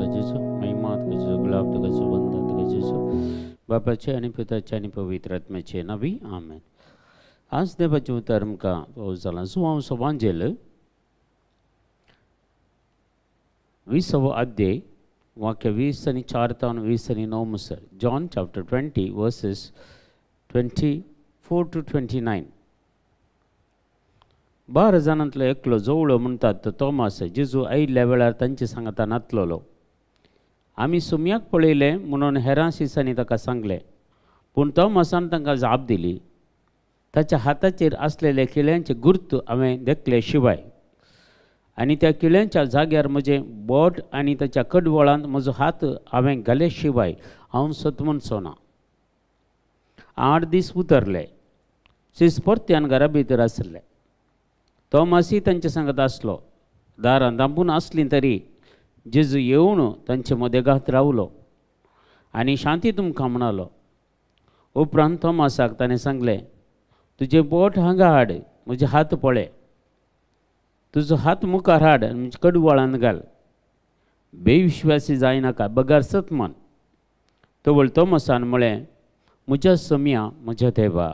तुका जेजू, महिमा तुका जेजू, गुलाब तुका जेजू, वंदन तुका जेजू, बापाचे आणि पिताचे आणि पवित्र आत्म्याचे नावी आमेन. आज देवाचे उतर आमकां पावस जाला. सुवांसो वांजेल 20 अध्याय वाक्य 20 आणि 4 ते 20 आणि 9 मुसर. John chapter 20 versus 24 to 29. 12 जाणांतलो एकलो जवळो म्हणटात तो तोमास जेजू आयिल्ल्या वेळार तांचे सांगाता नातलोलो. आमी सुमयाक पळयले म्हणून हेरां शिसांनी ताका सांगले. पूण तोमासान तांकां जाप दिली, ताच्या हाताचेर आसलेले किळ्यांचे गुर्त हांवें देखले शिवाय आनी त्या किळ्यांच्या जाग्यार म्हजें बोट आनी ताच्या कडवळांत म्हजो हात हांवें घाले शिवाय हांव सतमणचो ना. 8 दीस उतरले. शिस परत्यान घरा भितर आसले. तोमासी तांचे सांगत आसलो. दारां धांपून आसलीं तरी जेजू येवन तांचे मदेगांत रावलो आनी शांती तुमकां म्हणालो. उपरांत तोमासाक ताणें सांगलें, तुजें बोट हांगा हाड, म्हजे हात पळय. तुजो हात मुखार हाड आनी म्हज्या कडवळांत घाल. बेविश्वासी जायनाका, बगार सत मान. तवळ तोमासान म्हळें, म्हज्या सम्या, म्हज्या देवा.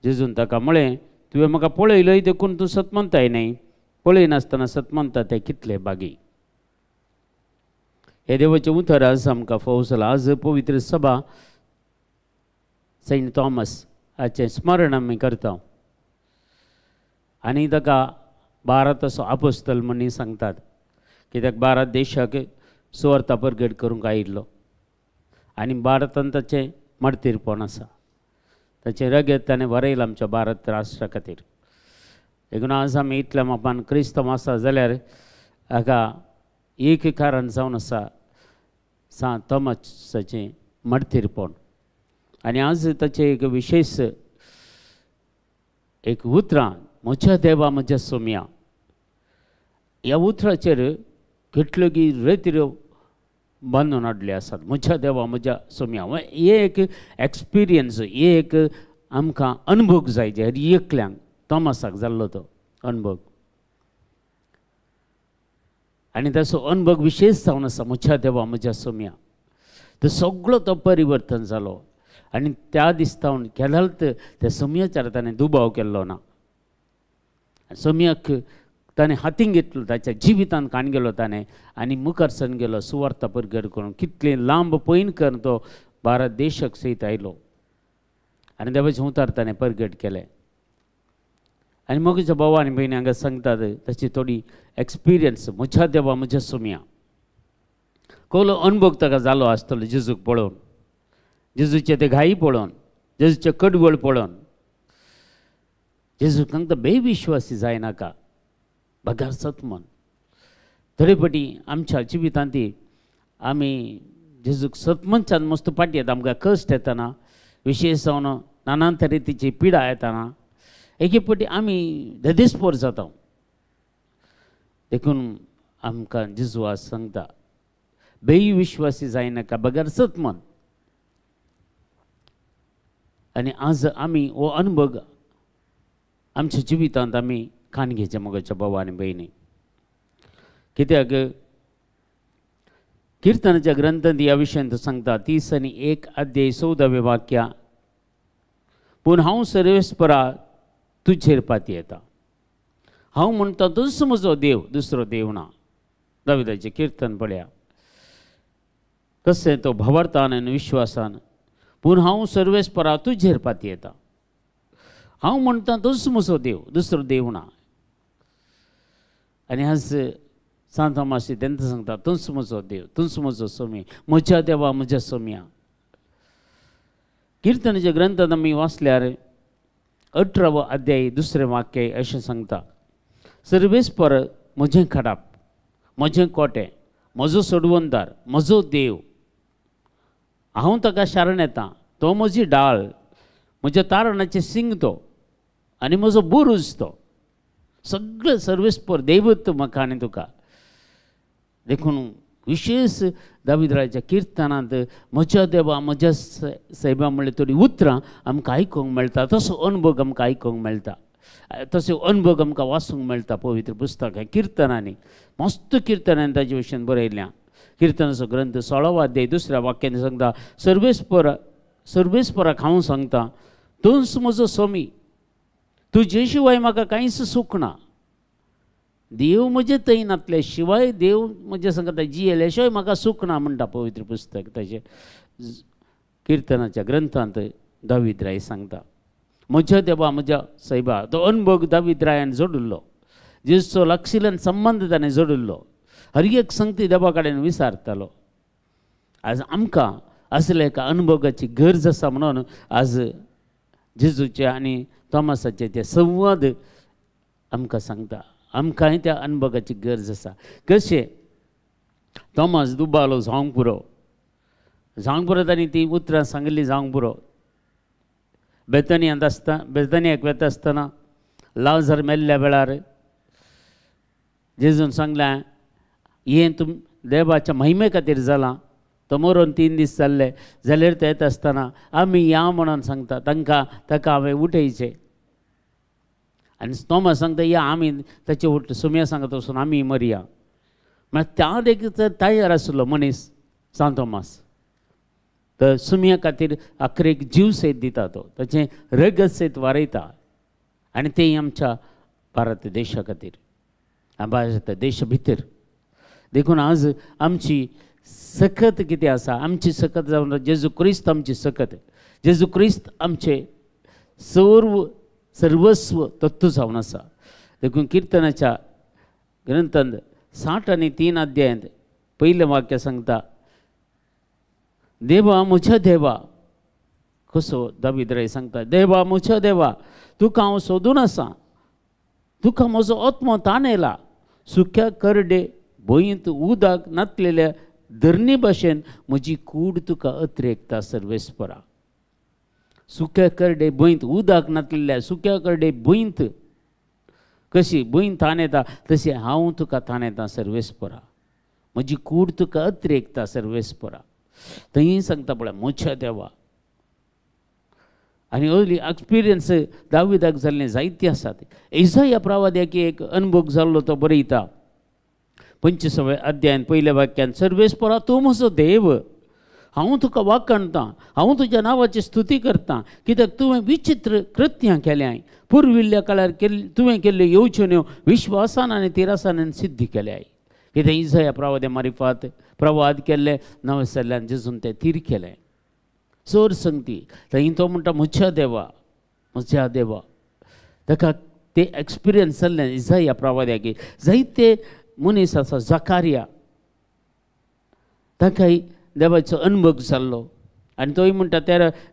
जेजून ताका म्हळें, तुवें म्हाका पळयलय देखून तूं सतमनताय न्हय. पळयनासतना सतमनता ते कितले बागी. हे देवाचें उतर आज आमकां फावो जाला. आज पवित्र सभा सेंट थॉमस हाचें स्मरण आमी करता आनी ताका भारत असो आपोस्तल म्हणून सांगतात. कित्याक भारत देशाक सुवार्ता परगट करूंक आयिल्लो आनी भारतांत ताचें मडतीरपण आसा. ताचें रगत ताणें भरयलां आमच्या भारत राष्ट्रा खातीर. देखून आज आमी इतल्या मापान क्रिस्तंव आसा जाल्यार हाका एक कारण जावन आसा सांत थॉमसाचें मडतीरपण. आनी आज ताचें एक विशेश एक उतरां, म्हज्या देवा म्हज्या सोम्या. ह्या उतराचेर कितल्यो रेत्यो बांदून हाडले आसात. म्हज्या देवा म्हज्या सोम्या. हे एक एक्सपिरियन्स, हे एक आमकां अनुभव जाय जे एकल्यांक तोमासाक जाल्लो तो अनुभव. आनी ताचो अनुभव विशेश जावन आसा. म्हज्या देवा म्हज्या सोम्या. तो सगळो तो परिवर्तन जालो आनी त्या दिसतावन केल्यात त्या सोम्याचेर ताणें दुबाव केल्लो ना. सोम्याक ताणें हातीन घेतलो, ताच्या जिवितान काण गेलो ताणें आनी मुखार सरून गेलो सुवार्ता परगट करून. कितले लांब पयन करून तो भारत देशाक सयत आयलो आनी देवाचें उतर ताणें परगट केलें. आनी म्हज्या भावा आनी भयणी हांगा सांगतात ताची थोडी एक्सपिरियन्स. म्हज्या देवा म्हज्या सोम्या. कसलो अनुभव ताका जालो आसतलो जेजूक पळोवन, जेजूचे ते घाई पळोवन, जेजूचे कडवळ पळोवन. जेजूक सांगता बेविश्वासी जायनाका, बगार सतमन. तरेपटी आमच्या जिवितांत आमी जेजूक सतमनच्यान मस्त पाटी येता. आमकां कश्ट येतना, विशेश जावन नाना तरेची पिडा येतना एके पटी आमी देदेस्पोर जाता. देखून आमकां जेजू आज सांगता बेविश्वासी जायनाका, बगार सतमन. आनी आज आमी हो अनुभव आमच्या जिवितांत आमी कान घेवचें मोगाच्या भावा आनी भयणी. कित्याक किर्तनाच्या ग्रंथांत ह्या विशयान सांगता 30 अध्याय 14 वाक्या. पूण हांव सर्वेस्परा तुजेर पाती येता. हांव म्हणटा तोच म्हजो देव, दुसरो देव ना. दाविदाचें किर्तन पळया कशें तो भवार्थान आनी विश्वासान. पूण हांव सर्वेस्परा तुजेर पाती येता. हांव म्हणटा तोच म्हजो देव, दुसरो देव ना. आनी आज सांत थॉमासी तेन्ना सांगता तोच म्हजो देव, तोच म्हजो सोमी. म्हज्या देवा म्हज्या सोम्या. किर्तनाच्या ग्रंथांत आमी वाचल्यार 18 अध्याय 2 वाक्य अशें सांगता. सर्वेस्पर म्हजें खडाप, म्हजें कोटें, म्हजो सोडवणदार, म्हजो देव. हांव ताका शारण येता. तो म्हजी डाळ, म्हज्या तारणाचें सिंग तो आनी म्हजो बुरूज तो. सगळें सर्वेस्पर दैवत म्हाका आनी तुका. देखून विशेष दाविदाच्या किर्तनांत म्हज्या देवा म्हज्या सैबा म्हणल्यार थोडी उतरां आमकां आयकूंक मेळटा. तसो अनुभव आमकां आयकूंक मेळटा. तसो अनुभव आमकां वाचूंक मेळटा पवित्र पुस्तकां किर्तनांनी. मस्त किर्तनांनी ताजे विशयान बरयल्या. किर्तनाचो ग्रंथ 16 अध्याय 2 वाक्यान सांगता, सर्वेस्पराक हांव सांगता, तूंच म्हजो स्वामी, तुजे शिवाय म्हाका कांयच सूख ना. देव म्हजे थंय नातले शिवाय देव म्हजे सांगता जियेल्या शिवाय म्हाका सूख ना म्हणटा पवित्र पुस्तक. ताचे किर्तनाच्या ग्रंथांत दावीद राय सांगता, म्हज्या देवा म्हज्या सायबा. तो अनुभव दावीद रायान जोडिल्लो, जेजूचो लागशिल्ल्यान संबंद ताणें जोडिल्लो, हर एक संगती देवा कडेन विचारतालो. आज आमकां असले एका अनुभवाची गरज आसा म्हणून आज जेजूचे आनी तोमासाचे ते संवाद आमकां सांगता. आमकांय त्या अनुभवाची गरज आसा. कशें तोमास दुबालो जावंक पुरो तांणी ती उतरां सांगिल्ली जावंक पुरो. बेतनियाक वता आसतना लाजर मेल्ल्या वेळार जेजून सांगलें, हें देवाच्या महिमे खातीर जालां. तो मरून 3 दीस जाल्ले जाल्यार ते येता आसतना आमी या म्हणून सांगता ताका हांवें उठयचें. आनी तोमास सांगता, या आमी ताचे सुम्या सांगता वचून आमी मरया. म्हळ्यार त्या देखीक तयार आसलो मनीस सांत तोमास. तर सुम्या खातीर आखरेक जीव सयत दिता, तो ताचें रगत सयत वारयता. आनी तें आमच्या भारत देशा खातीर, भारत देशा भितर देखून आज आमची सकत कितें आसा, आमची सकत जावन जेजू क्रिस्त आमची सकत, जेजू क्रिस्त आमचे सर्वस्व तत्व जावन आसा. देखून किर्तनाच्या ग्रंथांत 60 आनी 3 अध्यायांत पयलें वाक्य सांगता, देवा म्हज्या देवा. कसो दावीद राय सांगता, देवा म्हज्या देवा, तुका हांव सोदून आसा, तुका म्हजो आत्मो ताणयला. सुक्या करडे भंयत उदक नातलेल्या धरणी भाशेन म्हजी कूड तुका अत्रेकता सर्वेस्परा. सुक्या करडे भंयत उदक नातलेल्या सुक्या करडे भंयत कशी भंय ताणयता तशी हांव तुका ताणयता सर्वेस्परा. म्हजी कूड तुका अत्रेकता सर्वेस्परा. थंय सांगता पळय म्हज्या देवा. आनी असली एक्सपिरियन्स दाविदाक जाल्ले जायते आसात. इसाया प्रवाद्याक एक अनुभव जाल्लो तो बरयता 25व्या अध्यायान पयल्या वाक्यान, सर्वेस्परा तूं म्हजो देव, हांव तुका वाखणता, हांव तुज्या नांवाची स्तुती करता, कित्याक तुवें विचित्र कृत्यां केल्याय. पुर्विल्ल्या काळार तुवें केल्ल्यो येवजण्यो विश्वासान आनी तिरासानान सिद्ध केल्याय. कित्याक इसाया प्रवाद्या मारिफात प्रवाद केल्ले नवसल्ल्यान जेजून ते तीर केले. चोर संगती थंय तो म्हणटा म्हज्या देवा, म्हज्या देवा. ताका ते एक्सपिरियन्स जाल्ले इसाया प्रवाद्याक. जायते मनीस आसा, जकारिया, ताकाय देवाचो अनुभव जाल्लो. आनी तोय म्हणटा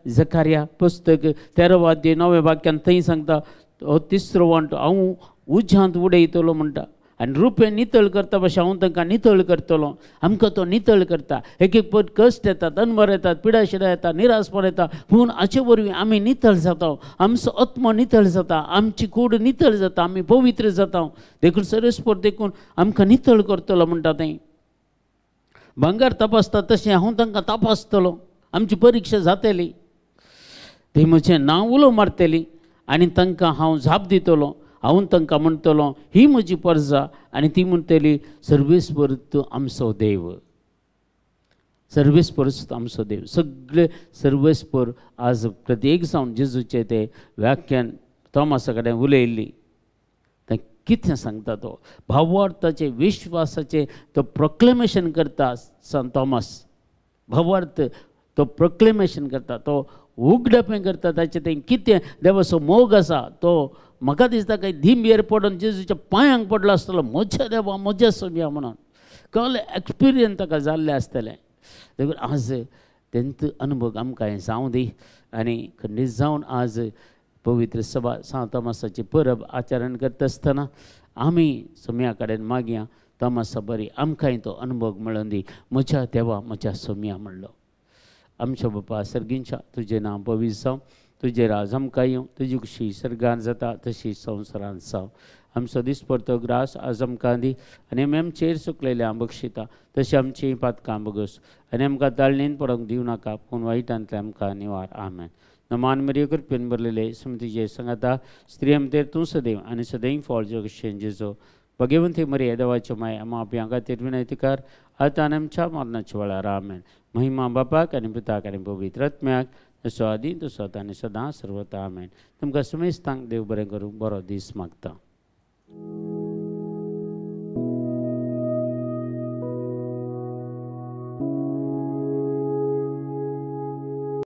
जकारिया पुस्तक 13 अध्याय 9 वाक्यान थंय सांगता, हो तिसरो वांटो हांव उज्यांत उडयतलो म्हणटा. आनी रुपें नितळ करता भशेन हांव तांकां नितळ करतलो. आमकां तो नितळ करता. एक पट कश्ट येतात, अनबर येतात, पिडाशिडां येतात, निरासपण येता, पूण हाचे वरवीं आमी नितळ जाता. आमचो आत्मो नितळ जाता, आमची कूड नितळ जाता, आमी पवित्र जाता. देखून सर्वेस्पर देखून आमकां नितळ करतलो म्हणटा. थंय भांगर तपासता तशें हांव तांकां तपासतलो. आमची परिक्षा जातली. थंय म्हजें नांव उलो मारतली आनी तांकां हांव जाप दितलो. हांव तांकां म्हणटलो ही म्हजी परजा. आनी ती म्हणटली सर्वेस्पर तूं आमचो देव, सर्वेस्पर आमचो देव. सगळे सर्वेस्पर आज प्रत्येक जावन जेजूचे ते व्याख्यान तोमासा कडेन उलयल्ली. तें कितें सांगता तो भावार्थाचे विश्वासाचे तो प्रोक्लेमेशन करता. सांत तोमास भावार्थ तो प्रोक्लेमेशन करता, तो उगडपें करता. ताचें तें कितें देवाचो मोग आसा तो म्हाका दिसता काही धिंबेर पडून जेजूच्या पांयांक पडलो आसतलो, म्हज्या देवा म्हज्या सोम्या म्हणून. कसले एक्सपिरियन्स ताका जाल्ले आसतले. देखून आज तेंचो अनुभव आमकां जावं दी. आनी खंडीत जावन आज पवित्र सभा सांत तोमासाची परब आचरण करता आसतना आमी सोम्या कडेन मागया, तोमासा बरी आमकांय तो अनुभव मेळोवन दी. म्हज्या देवा म्हज्या सोम्या म्हणलो. आमच्या बापा सर्गींच्या तुजें नांव पवित्र जावं, तुजें राज आमकां येवं, तुजी खुशी सर्गान जाता तशी संवसारांत जावं. आमचो दिसपरतो ग्रास आज आमकां दी. आनी आमी आमचेर सुकलेल्या बक्षिता तशी आमची पातकां बगस. आनी आमकां ताळणेन पडोवंक दिवं नाका, पूण वायटांतले आमकां निवार. आमेन. नमान मरिये कृपेन भरलेले सुमतीजे सांगाता स्त्री आमचेर तूं सदैव आनी सदैव फळ जगशें जेजो भगवंती मरी देवाची माय आम आपल्या खातीर विनंती कर आतां आनी आमच्या मरणाच्या वेळार आमेन. महिमा बापाक आनी पुताक आनी पवित्र आत्म्याक जसो आदी तसो आतां आनी सदां सर्वता आमेन. तुमकां समेस्तांक देव बरें करूं. बरो दीस मागता.